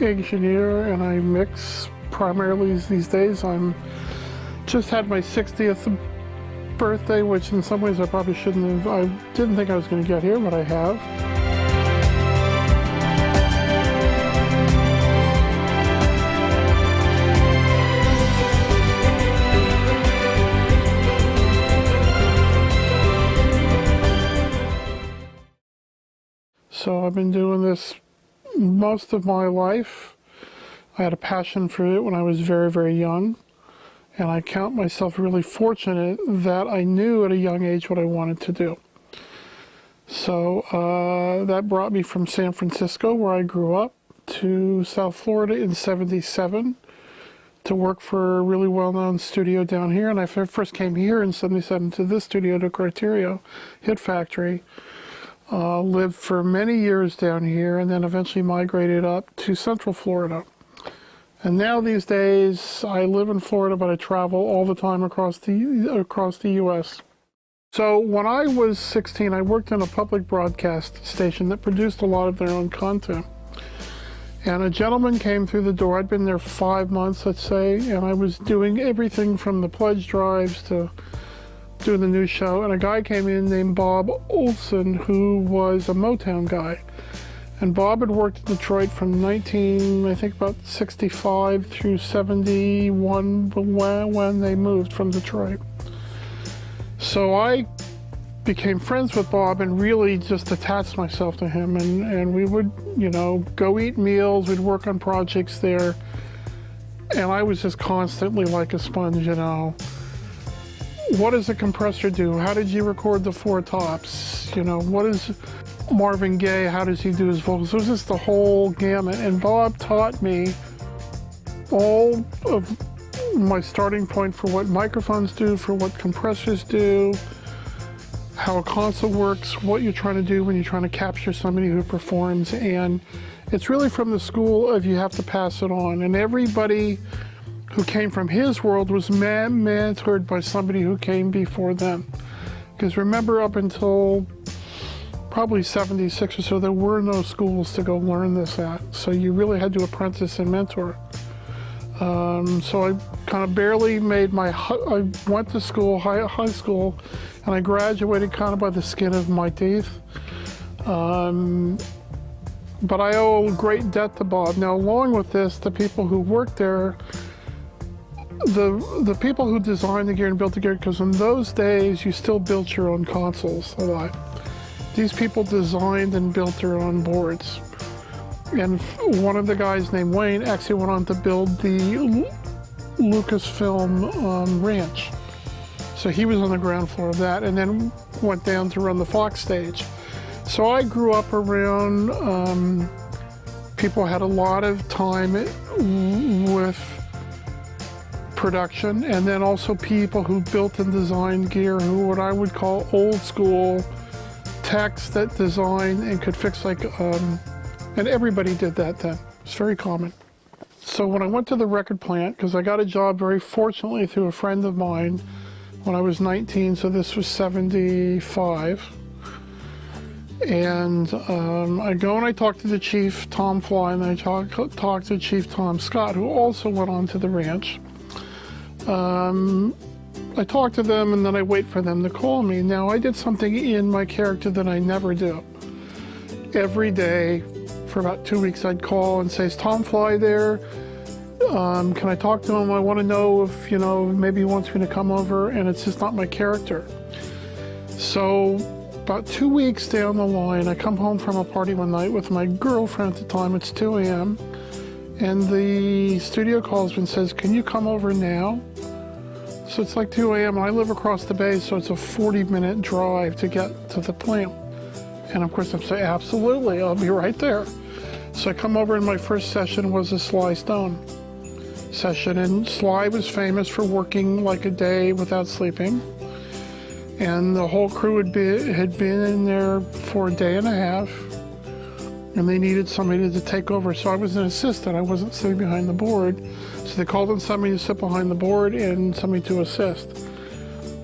Engineer, and I mix primarily these days. I'm just had my 60th birthday, which in some ways I probably shouldn't have. I didn't think I was going to get here, but I have. So I've been doing this most of my life. I had a passion for it when I was very, very young. And I count myself really fortunate that I knew at a young age what I wanted to do. So that brought me from San Francisco, where I grew up, to South Florida in '77 to work for a really well-known studio down here. And I first came here in '77 to this studio, to Criteria Hit Factory. Lived for many years down here, and then eventually migrated up to Central Florida. And now these days, I live in Florida, but I travel all the time across the U.S. So when I was 16, I worked in a public broadcast station that produced a lot of their own content. And a gentleman came through the door. I'd been there 5 months, let's say, and I was doing everything from the pledge drives to doing the news show. And a guy came in named Bob Olson, who was a Motown guy. And Bob had worked in Detroit from I think about 65 through 71 when they moved from Detroit. So I became friends with Bob and really just attached myself to him. And we would, go eat meals, we'd work on projects there. And I was just constantly like a sponge, What does a compressor do? How did you record the Four Tops? What is Marvin Gaye, how does he do his vocals? It was just the whole gamut. And Bob taught me all of my starting point for what microphones do, for what compressors do, how a console works, what you're trying to do when you're trying to capture somebody who performs. And it's really from the school of you have to pass it on. And everybody who came from his world was mentored by somebody who came before them. Because remember, up until probably 76 or so, there were no schools to go learn this at. So you really had to apprentice and mentor. So I kind of barely made I went to school, high school, and I graduated kind of by the skin of my teeth. But I owe a great debt to Bob. Now, along with this, the people who worked there, the people who designed the gear and built the gear, because in those days, you still built your own consoles a lot. These people designed and built their own boards. And one of the guys named Wayne actually went on to build the Lucasfilm ranch. So he was on the ground floor of that, and then went down to run the Fox stage. So I grew up around people had a lot of time with production, and then also people who built and designed gear, who what I would call old school techs that designed and could fix and everybody did that then. It's very common. So when I went to the record plant, because I got a job very fortunately through a friend of mine when I was 19, so this was 75. And I go and I talk to the chief, Tom Fly, and I talk to Chief Tom Scott, who also went on to the ranch. I talk to them, and then I wait for them to call me. Now, I did something in my character that I never do. Every day, for about 2 weeks, I'd call and say, "Is Tom Fly there? Can I talk to him? I want to know if, maybe he wants me to come over," and it's just not my character. So about 2 weeks down the line, I come home from a party one night with my girlfriend at the time. It's 2 a.m. And the studio calls me and says, "Can you come over now?" So it's like 2 a.m. and I live across the bay, so it's a 40-minute drive to get to the plant. And of course I'm saying, "Absolutely, I'll be right there." So I come over, and my first session was a Sly Stone session. And Sly was famous for working like a day without sleeping. And the whole crew had been in there for a day and a half. And they needed somebody to take over. So I was an assistant. I wasn't sitting behind the board. So they called in somebody to sit behind the board and somebody to assist.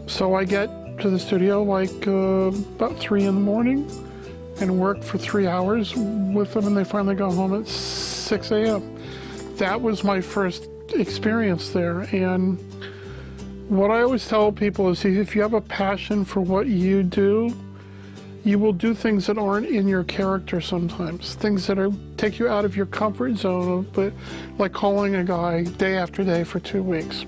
So I get to the studio like about 3 in the morning. and work for 3 hours with them, and they finally go home at 6 a.m. That was my first experience there. And what I always tell people is, if you have a passion for what you do, you will do things that aren't in your character sometimes, things that take you out of your comfort zone, but like calling a guy day after day for 2 weeks.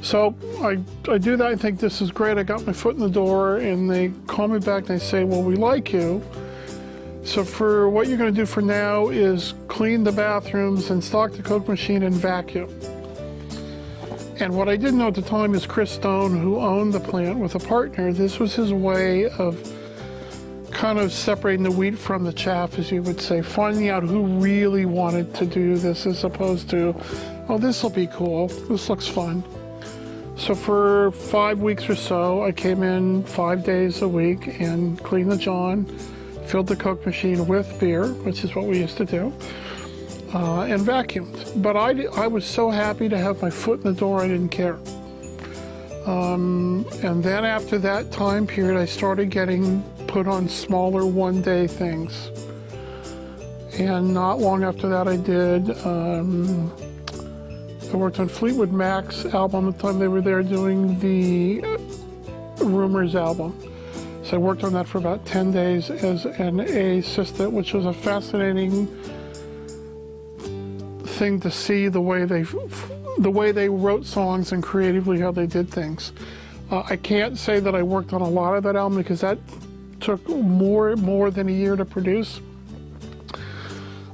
So I do that. I think this is great. I got my foot in the door, and they call me back and they say, well, we like you. So for what you're going to do for now is clean the bathrooms and stock the Coke machine and vacuum. And what I didn't know at the time is Chris Stone, who owned the plant with a partner, this was his way of kind of separating the wheat from the chaff, as you would say, finding out who really wanted to do this as opposed to, oh, this will be cool, this looks fun. So for 5 weeks or so, I came in 5 days a week and cleaned the John, filled the Coke machine with beer, which is what we used to do, and vacuumed. But I was so happy to have my foot in the door, I didn't care. And then after that time period, I started getting put on smaller one-day things. And not long after that, I worked on Fleetwood Mac's album at the time they were there doing the Rumors album. So I worked on that for about 10 days as an assistant, which was a fascinating thing to see the way they wrote songs and creatively how they did things. I can't say that I worked on a lot of that album because that took more than a year to produce.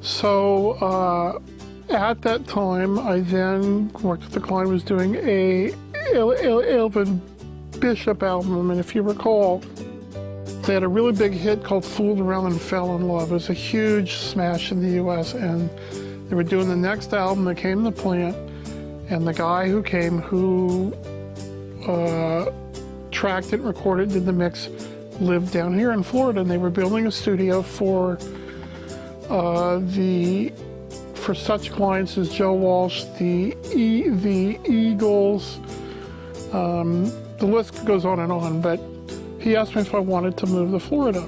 So at that time, I then worked with the client who was doing a Elvin Bishop album, and if you recall, they had a really big hit called Fooled Around and Fell in Love. It was a huge smash in the US, and they were doing the next album that came to the plant, and the guy who came, who tracked it, recorded, did the mix, lived down here in Florida, and they were building a studio for such clients as Joe Walsh, the Eagles, the list goes on and on, but he asked me if I wanted to move to Florida,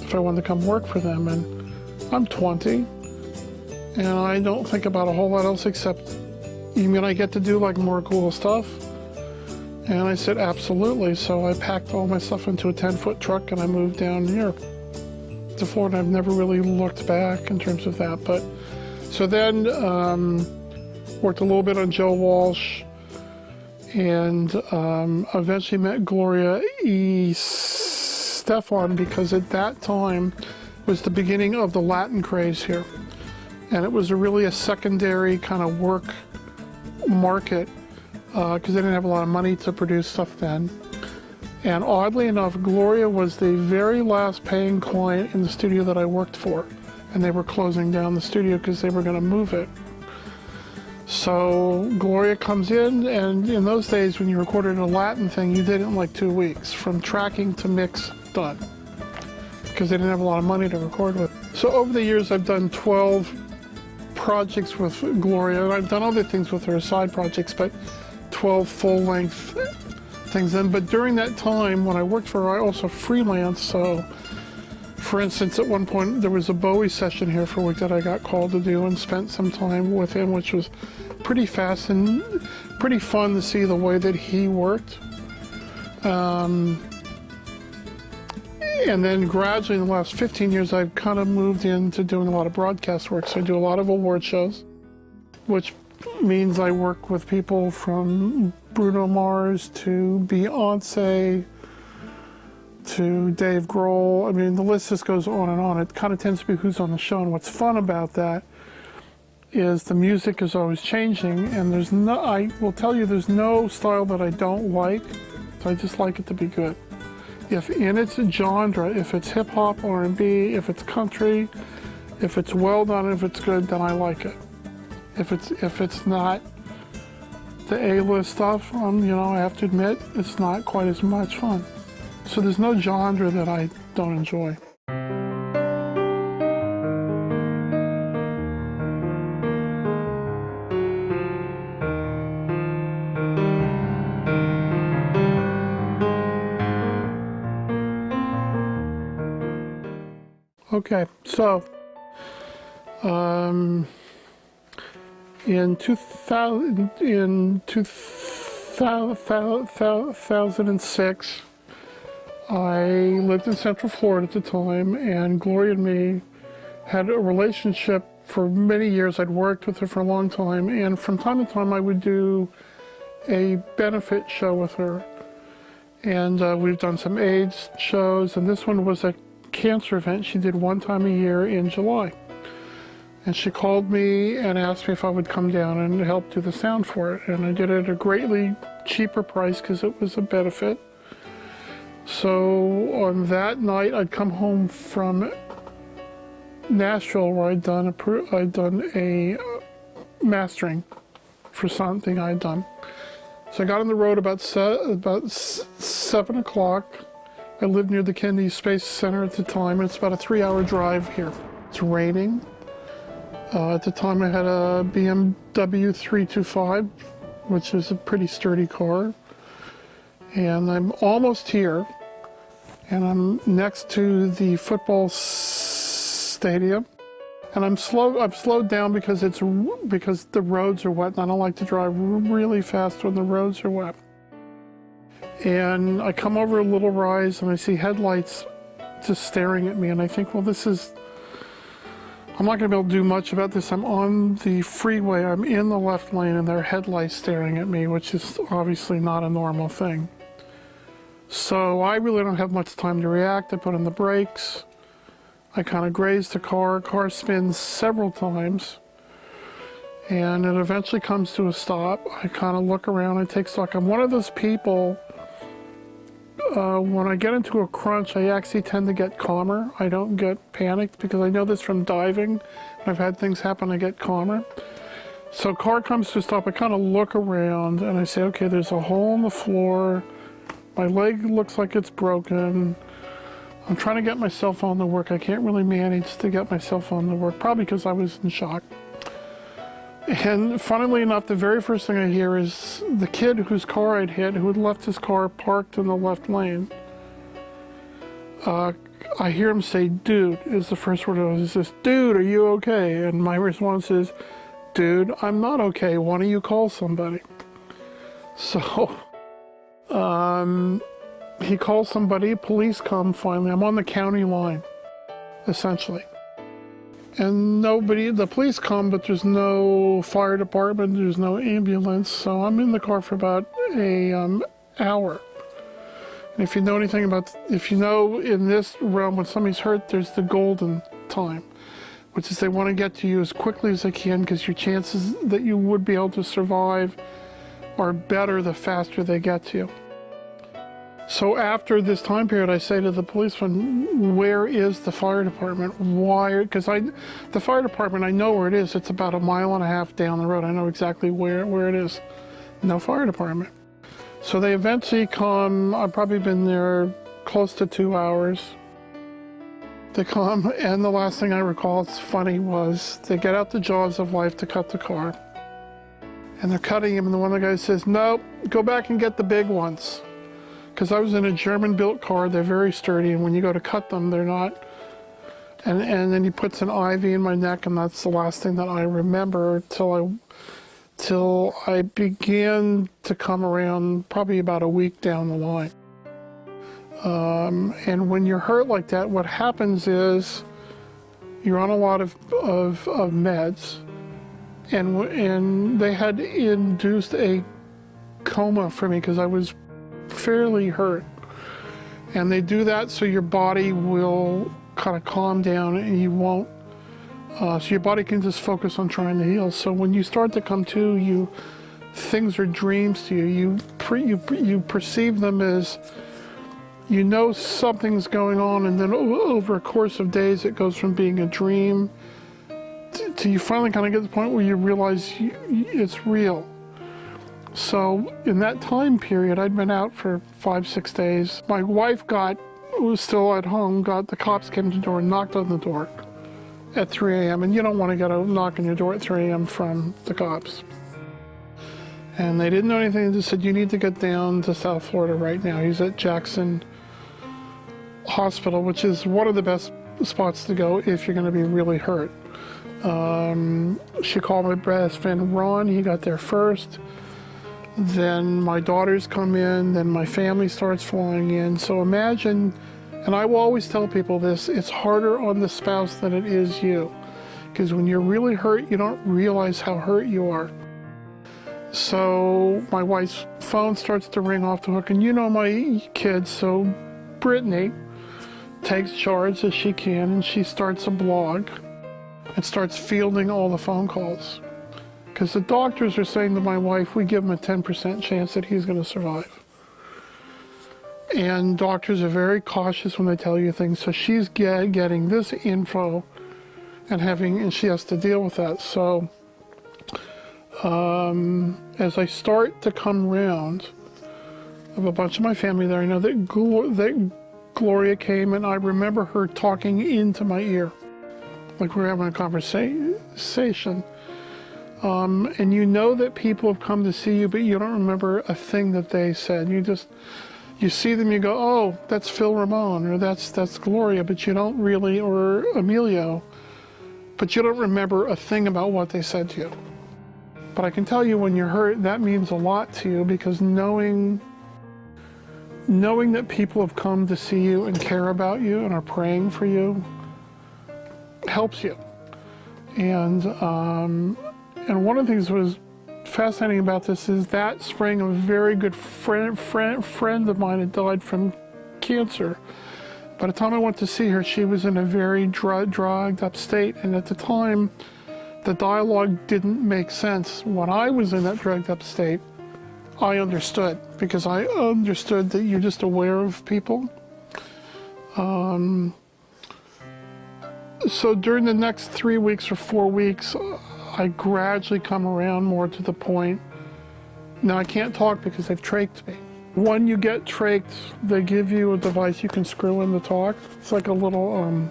if I wanted to come work for them, and I'm 20, and I don't think about a whole lot else except, you mean I get to do like more cool stuff? And I said, absolutely. So I packed all my stuff into a 10-foot truck and I moved down here to Florida. I've never really looked back in terms of that. But so then worked a little bit on Joe Walsh, and eventually met Gloria Estefan, because at that time was the beginning of the Latin craze here. And it was really a secondary kind of work market because they didn't have a lot of money to produce stuff then. And oddly enough, Gloria was the very last paying client in the studio that I worked for. And they were closing down the studio because they were going to move it. So Gloria comes in, and in those days when you recorded a Latin thing, you did it in like 2 weeks, from tracking to mix, done. Because they didn't have a lot of money to record with. So over the years, I've done 12 projects with Gloria, and I've done other things with her, side projects, but 12 full-length things. But during that time, when I worked for her, I also freelanced. So, for instance, at one point, there was a Bowie session here for a week that I got called to do and spent some time with him, which was pretty fast and pretty fun to see the way that he worked. And then gradually in the last 15 years, I've kind of moved into doing a lot of broadcast work. So I do a lot of award shows, which means I work with people from Bruno Mars to Beyonce to Dave Grohl. I mean, the list just goes on and on. It kind of tends to be who's on the show. And what's fun about that is the music is always changing, and I will tell you, there's no style that I don't like. So I just like it to be good. If in its genre, if it's hip hop, R&B, if it's country, if it's well done, if it's good, then I like it. If it's not the A-list stuff, I have to admit, it's not quite as much fun. So there's no genre that I don't enjoy. Okay, so in 2006, I lived in Central Florida at the time, and Gloria and me had a relationship for many years. I'd worked with her for a long time, and from time to time I would do a benefit show with her. And we've done some AIDS shows, and this one was a cancer event she did one time a year in July. And she called me and asked me if I would come down and help do the sound for it. And I did it at a greatly cheaper price because it was a benefit. So on that night, I'd come home from Nashville, where I'd done a mastering for something I'd done. So I got on the road about 7 o'clock. I lived near the Kennedy Space Center at the time, and it's about a 3-hour drive here. It's raining. At the time I had a BMW 325, which is a pretty sturdy car. And I'm almost here, and I'm next to the football stadium. And I've slowed down because the roads are wet, and I don't like to drive really fast when the roads are wet. And I come over a little rise, and I see headlights just staring at me, and I think, well, I'm not going to be able to do much about this. I'm on the freeway, I'm in the left lane, and there are headlights staring at me, which is obviously not a normal thing. So I really don't have much time to react. I put on the brakes. I kind of grazed the car. Car spins several times, and it eventually comes to a stop. I kind of look around, I take stock. I'm one of those people, when I get into a crunch, I actually tend to get calmer. I don't get panicked, because I know this from diving. When I've had things happen, I get calmer. So car comes to a stop, I kind of look around, and I say, okay, there's a hole in the floor. My leg looks like it's broken. I'm trying to get my cell phone to work. I can't really manage to get my cell phone to work, probably because I was in shock. And funnily enough, the very first thing I hear is the kid whose car I'd hit, who had left his car parked in the left lane. I hear him say, dude, is the first word. He says, dude, are you okay? And my response is, dude, I'm not okay. Why don't you call somebody? So he calls somebody, police come finally. I'm on the county line, essentially. And the police come, but there's no fire department, there's no ambulance, so I'm in the car for about an hour. And if you know in this realm, when somebody's hurt, there's the golden time, which is they want to get to you as quickly as they can, because your chances that you would be able to survive are better the faster they get to you. So after this time period, I say to the policeman, where is the fire department? Why? Because the fire department, I know where it is. It's about 1.5 miles down the road. I know exactly where it is. No fire department. So they eventually come. I've probably been there close to 2 hours. They come, and the last thing I recall, it's funny, was they get out the jaws of life to cut the car. And they're cutting him, and one of the guys says, no, go back and get the big ones. Because I was in a German-built car, they're very sturdy, and when you go to cut them, they're not. And then he puts an IV in my neck, and that's the last thing that I remember till I began to come around, probably about a week down the line. And when you're hurt like that, what happens is you're on a lot of meds, and they had induced a coma for me because I was fairly hurt, and they do that so your body will kind of calm down and you won't so your body can just focus on trying to heal. So when you start to come to, things are dreams to you. You perceive them as, something's going on, and then over a course of days it goes from being a dream to you finally kind of get to the point where you realize it's real. So in that time period, I'd been out for 5-6 days. My wife was still at home, the cops came to the door and knocked on the door at 3 a.m. And you don't want to get a knock on your door at 3 a.m. from the cops. And they didn't know anything. They just said, you need to get down to South Florida right now. He's at Jackson Hospital, which is one of the best spots to go if you're going to be really hurt. She called my best friend Ron. He got there first. Then my daughters come in. Then my family starts flying in. So imagine, and I will always tell people this, it's harder on the spouse than it is you. Because when you're really hurt, you don't realize how hurt you are. So my wife's phone starts to ring off the hook, and you know my kids, so Brittany takes charge as she can, and she starts a blog and starts fielding all the phone calls. Because the doctors are saying to my wife, we give him a 10% chance that he's going to survive. And doctors are very cautious when they tell you things, so she's getting this info and she has to deal with that. So as I start to come around, I have a bunch of my family there. I know that Gloria came, and I remember her talking into my ear, like we were having a conversation. And you know that people have come to see you, but you don't remember a thing that they said. You see them, you go, oh, that's Phil Ramon, or that's Gloria, but you don't really, or Emilio, but you don't remember a thing about what they said to you. But I can tell you, when you're hurt, that means a lot to you, because knowing that people have come to see you and care about you and are praying for you helps you. And one of the things that was fascinating about this is that spring, a very good friend of mine had died from cancer. By the time I went to see her, she was in a very drugged up state, and at the time, the dialogue didn't make sense. When I was in that drugged up state, I understood, because I understood that you're just aware of people. So during the next 3 weeks or 4 weeks, I gradually come around more to the point. Now I can't talk because they've trached me. When you get trached, they give you a device you can screw in to talk. It's like a little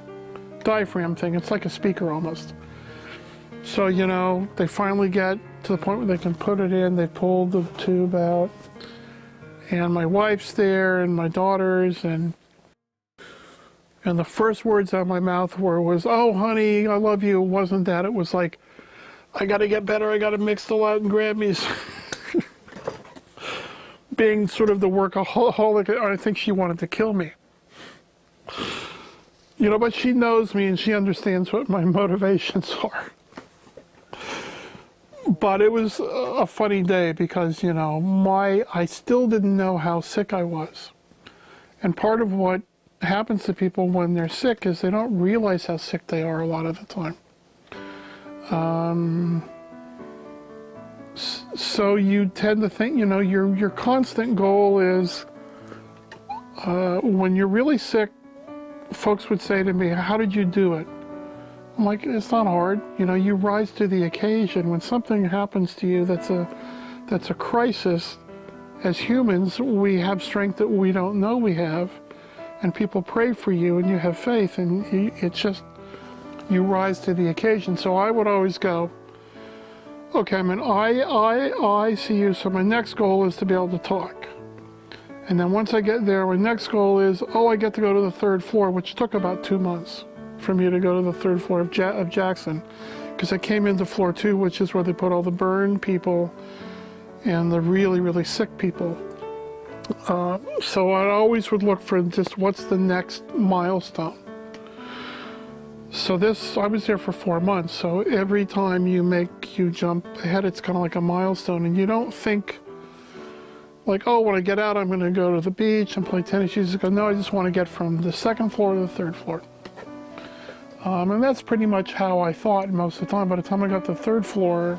diaphragm thing. It's like a speaker almost. So, you know, they finally get to the point where they can put it in. They pulled the tube out, and my wife's there, and my daughters, and the first words out of my mouth was, oh, honey, I love you. It wasn't that. It was like, I got to get better. I got to mix the Latin Grammys. Being sort of the workaholic, I think she wanted to kill me. You know, but she knows me, and she understands what my motivations are. But it was a funny day because, you know, I still didn't know how sick I was. And part of what happens to people when they're sick is they don't realize how sick they are a lot of the time. So you tend to think, you know, your constant goal is, when you're really sick, folks would say to me, how did you do it? I'm like, it's not hard. You know, you rise to the occasion. When something happens to you that's a crisis, as humans, we have strength that we don't know we have, and people pray for you, and you have faith, and it's just, you rise to the occasion. So I would always go, okay, I mean, I see you, so my next goal is to be able to talk. And then once I get there, my next goal is, oh, I get to go to the 3rd floor, which took about 2 months for me to go to the 3rd floor of Jackson, because I came into floor 2, which is where they put all the burn people and the really, really sick people. So I always would look for just what's the next milestone. So I was there for 4 months, so every time you jump ahead, it's kind of like a milestone, and you don't think, like, oh, when I get out, I'm going to go to the beach and play tennis. You just go, no, I just want to get from the 2nd floor to the 3rd floor. And that's pretty much how I thought most of the time. By the time I got to the 3rd floor,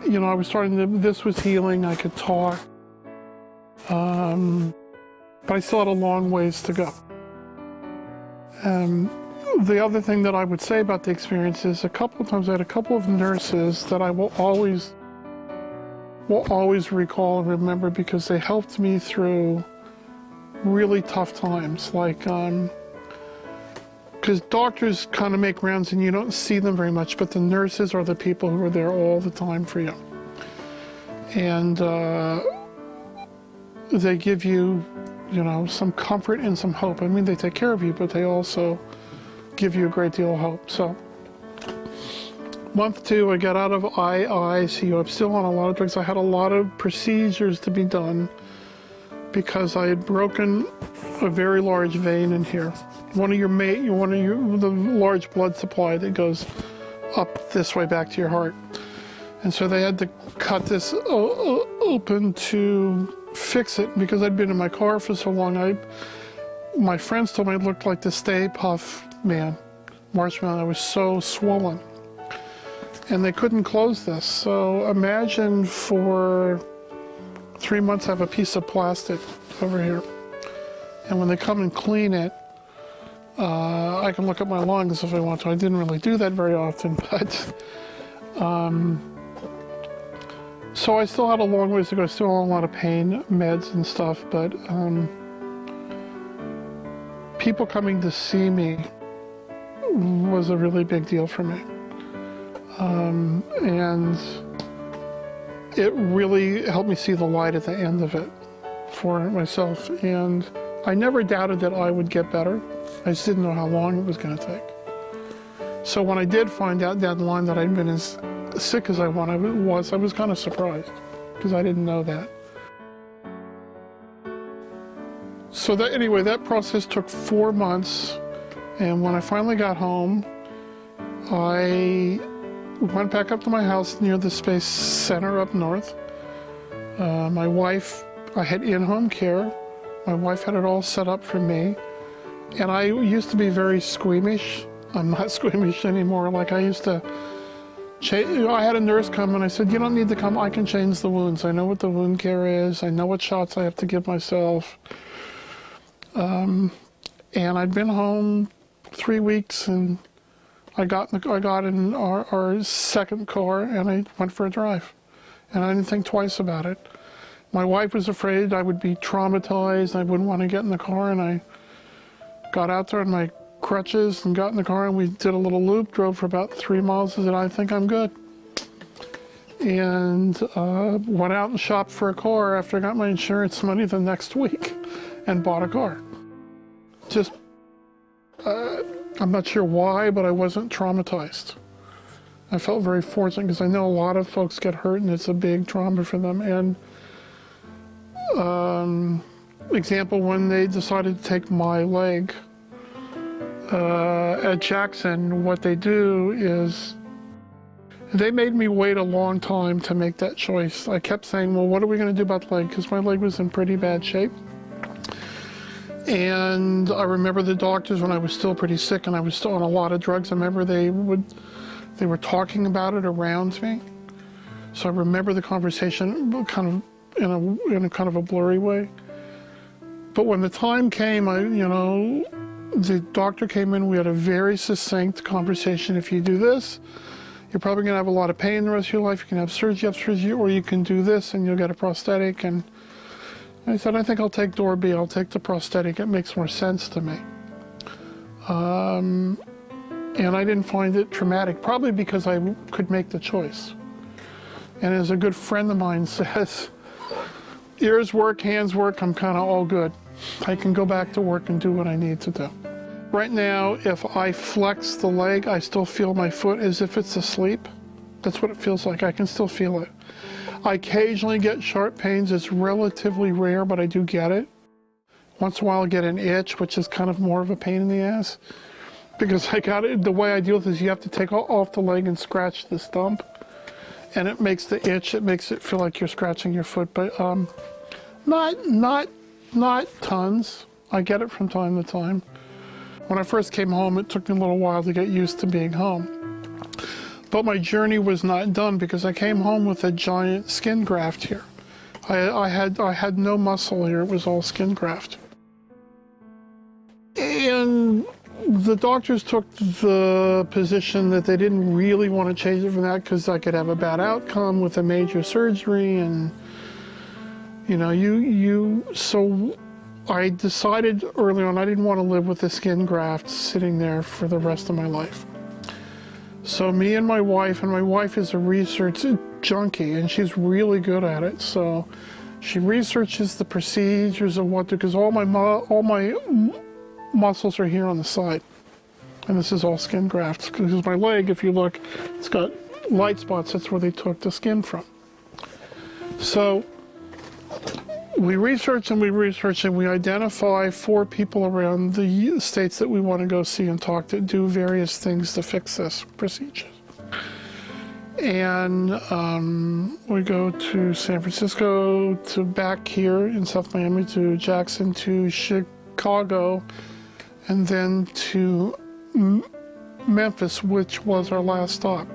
you know, I was this was healing, I could talk. But I still had a long ways to go. The other thing that I would say about the experience is a couple of times I had a couple of nurses that I will always recall and remember, because they helped me through really tough times. Like, because doctors kind of make rounds and you don't see them very much, but the nurses are the people who are there all the time for you. And they give you, you know, some comfort and some hope. I mean, they take care of you, but they also give you a great deal of hope. So month 2, I got out of ICU. I'm still on a lot of drugs. I had a lot of procedures to be done because I had broken a very large vein in here. The large blood supply that goes up this way back to your heart. And so they had to cut this open to fix it because I'd been in my car for so long. My friends told me I looked like the Stay Puft Man, Marshmallow. I was so swollen. And they couldn't close this. So imagine for 3 months I have a piece of plastic over here. And when they come and clean it, I can look at my lungs if I want to. I didn't really do that very often, but so I still had a long ways to go. I still had a lot of pain meds and stuff, but people coming to see me was a really big deal for me. And it really helped me see the light at the end of it for myself. And I never doubted that I would get better. I just didn't know how long it was going to take. So when I did find out down the line that I'd been as sick as I was kind of surprised because I didn't know that. So anyway, that process took 4 months. And when I finally got home, I went back up to my house near the Space Center up north. My wife, I had in-home care. My wife had it all set up for me. And I used to be very squeamish. I'm not squeamish anymore. Like I used to, I had a nurse come and I said, you don't need to come, I can change the wounds. I know what the wound care is. I know what shots I have to give myself. And I'd been home 3 weeks and I got in our second car and I went for a drive. And I didn't think twice about it. My wife was afraid I would be traumatized. I wouldn't want to get in the car, and I got out there on my crutches and got in the car and we did a little loop, drove for about 3 miles and said, I think I'm good. And went out and shopped for a car after I got my insurance money the next week and bought a car. Just, I'm not sure why, but I wasn't traumatized. I felt very fortunate because I know a lot of folks get hurt and it's a big trauma for them. And example, when they decided to take my leg at Jackson, what they do is they made me wait a long time to make that choice. I kept saying, well, what are we going to do about the leg? Because my leg was in pretty bad shape. And I remember the doctors when I was still pretty sick and I was still on a lot of drugs. I remember they were talking about it around me. So I remember the conversation kind of in a kind of a blurry way. But when the time came, the doctor came in, we had a very succinct conversation. If you do this, you're probably gonna have a lot of pain the rest of your life. You can have surgery, or you can do this and you'll get a prosthetic. And I said, I think I'll take door B, I'll take the prosthetic. It makes more sense to me. And I didn't find it traumatic, probably because I could make the choice. And as a good friend of mine says, ears work, hands work, I'm kind of all good. I can go back to work and do what I need to do. Right now, if I flex the leg, I still feel my foot as if it's asleep. That's what it feels like. I can still feel it. I occasionally get sharp pains. It's relatively rare, but I do get it. Once in a while I get an itch, which is kind of more of a pain in the ass. Because I got it, the way I deal with this, you have to take off the leg and scratch the stump. And it makes the itch, it makes it feel like you're scratching your foot, but not tons. I get it from time to time. When I first came home, it took me a little while to get used to being home. But my journey was not done because I came home with a giant skin graft here. I had no muscle here, it was all skin graft. And the doctors took the position that they didn't really want to change it from that because I could have a bad outcome with a major surgery, and so I decided early on I didn't want to live with the skin graft sitting there for the rest of my life. So me and my wife is a research junkie and she's really good at it, so she researches the procedures of what to, because all my muscles are here on the side. And this is all skin grafts, because my leg, if you look, it's got light spots. That's where they took the skin from. So we research and we identify 4 people around the states that we want to go see and talk to, do various things to fix this procedure. And we go to San Francisco, to back here in South Miami, to Jackson, to Chicago, and then to Memphis, which was our last stop.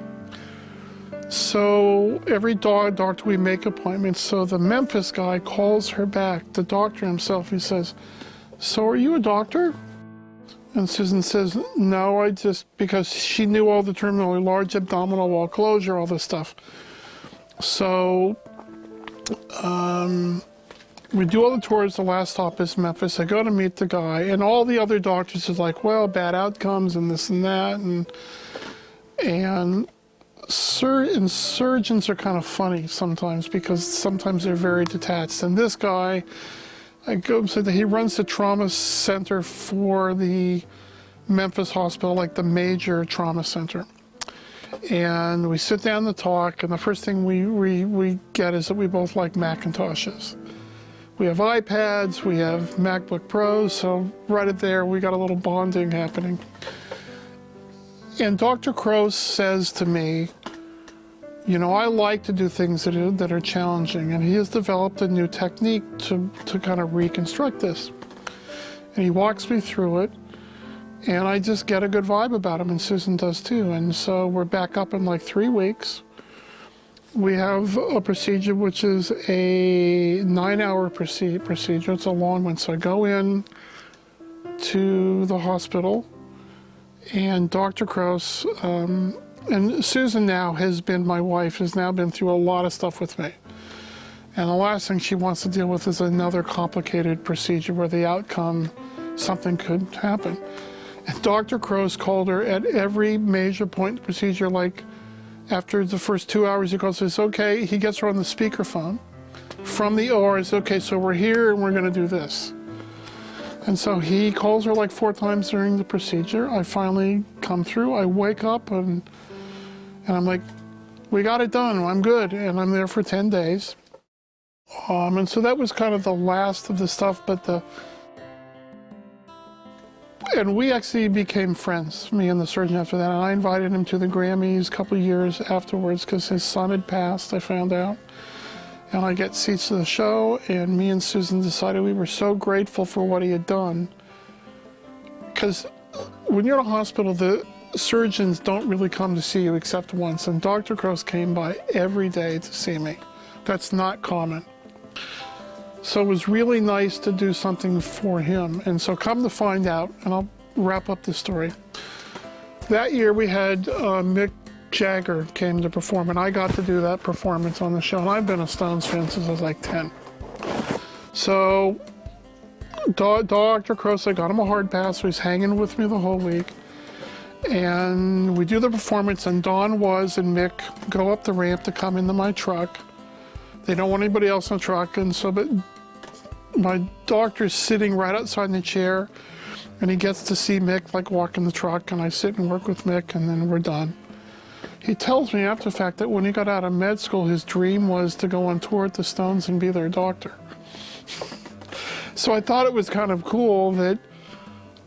So every doctor we make appointments. So the Memphis guy calls her back, the doctor himself. He says, "So are you a doctor?" And Susan says, "No, I just," because she knew all the terminology, large abdominal wall closure, all this stuff. So we do all the tours. The last stop is Memphis. I go to meet the guy, and all the other doctors is like, "Well, bad outcomes and this and that," and surgeons are kind of funny sometimes, because sometimes they're very detached. And this guy, I go and say that he runs the trauma center for the Memphis hospital, like the major trauma center. And we sit down to talk, and the first thing we get is that we both like Macintoshes. We have iPads, we have MacBook Pros, so right at there we got a little bonding happening. And Dr. Crowe says to me, "You know, I like to do things that are challenging," and he has developed a new technique to kind of reconstruct this. And he walks me through it, and I just get a good vibe about him, and Susan does too. And so we're back up in like 3 weeks. We have a procedure which is a 9-hour procedure. It's a long one. So I go in to the hospital, and Dr. Crouse, and Susan now has been, my wife, has now been through a lot of stuff with me. And the last thing she wants to deal with is another complicated procedure where the outcome, something could happen. And Dr. Crouse called her at every major point in the procedure, like after the first 2 hours, he calls and says, "Okay," he gets her on the speakerphone from the OR, and says, "Okay, so we're here and we're gonna do this." And so he calls her like 4 times during the procedure. I finally come through, I wake up and I'm like, "We got it done, I'm good." And I'm there for 10 days. And so that was kind of the last of the stuff, and we actually became friends, me and the surgeon, after that. And I invited him to the Grammys a couple of years afterwards, because his son had passed, I found out. And I get seats to the show, and me and Susan decided we were so grateful for what he had done. Because when you're in a hospital, the surgeons don't really come to see you except once, and Dr. Crouse came by every day to see me. That's not common. So it was really nice to do something for him. And so come to find out, and I'll wrap up the story. That year we had Mick Jagger came to perform, and I got to do that performance on the show. And I've been a Stones fan since I was like 10. So Dr. Crouse, I got him a hard pass, so he's hanging with me the whole week. And we do the performance, and Dawn and Mick go up the ramp to come into my truck. They don't want anybody else in the truck, and so but my doctor's sitting right outside in the chair, and he gets to see Mick like walk in the truck, and I sit and work with Mick, and then we're done. He tells me after the fact that when he got out of med school, his dream was to go on tour with the Stones and be their doctor. So I thought it was kind of cool that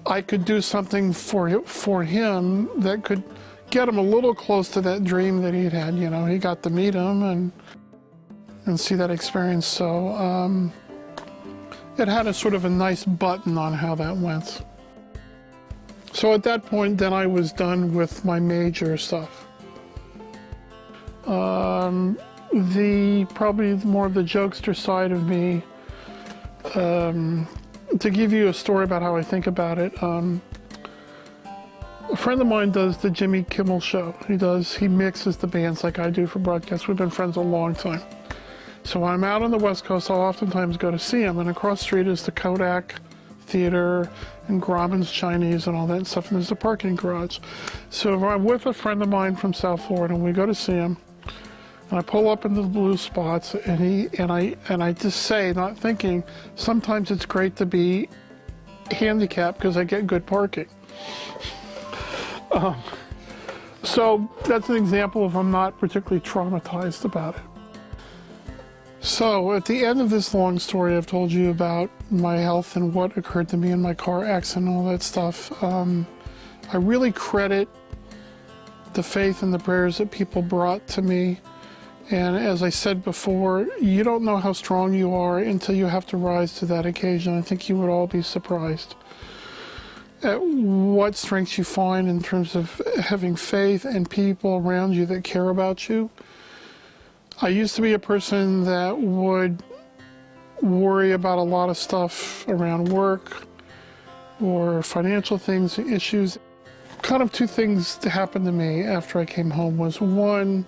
I could do something for him that could get him a little close to that dream that he'd had. You know, he got to meet him and see that experience. So it had a sort of a nice button on how that went. So at that point, then I was done with my major stuff. Probably more of the jokester side of me, to give you a story about how I think about it, a friend of mine does the Jimmy Kimmel show. He mixes the bands like I do for broadcast. We've been friends a long time. So when I'm out on the West Coast, I'll oftentimes go to see him, and across the street is the Kodak Theater and Grauman's Chinese and all that stuff, and there's a parking garage. So if I'm with a friend of mine from South Florida and we go to see him, and I pull up into the blue spots, and I just say, not thinking, sometimes it's great to be handicapped because I get good parking. So that's an example of I'm not particularly traumatized about it. So at the end of this long story, I've told you about my health and what occurred to me in my car accident and all that stuff. I really credit the faith and the prayers that people brought to me. And as I said before, you don't know how strong you are until you have to rise to that occasion. I think you would all be surprised at what strengths you find in terms of having faith and people around you that care about you. I used to be a person that would worry about a lot of stuff around work or financial things, issues. Kind of two things that happened to me after I came home was, one,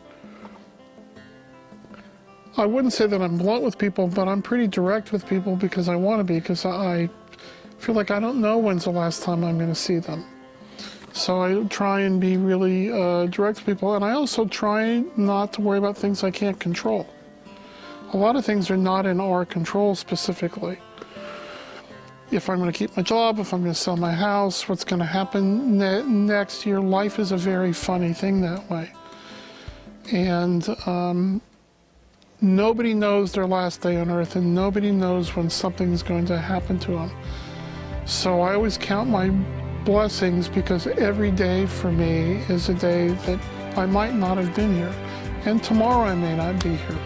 I wouldn't say that I'm blunt with people, but I'm pretty direct with people because I want to be, because I feel like I don't know when's the last time I'm going to see them. So I try and be really direct to people, and I also try not to worry about things I can't control. A lot of things are not in our control specifically. If I'm going to keep my job, if I'm going to sell my house, what's going to happen next year. Life is a very funny thing that way. And nobody knows their last day on earth, and nobody knows when something's going to happen to them. So I always count my blessings, because every day for me is a day that I might not have been here, and tomorrow I may not be here.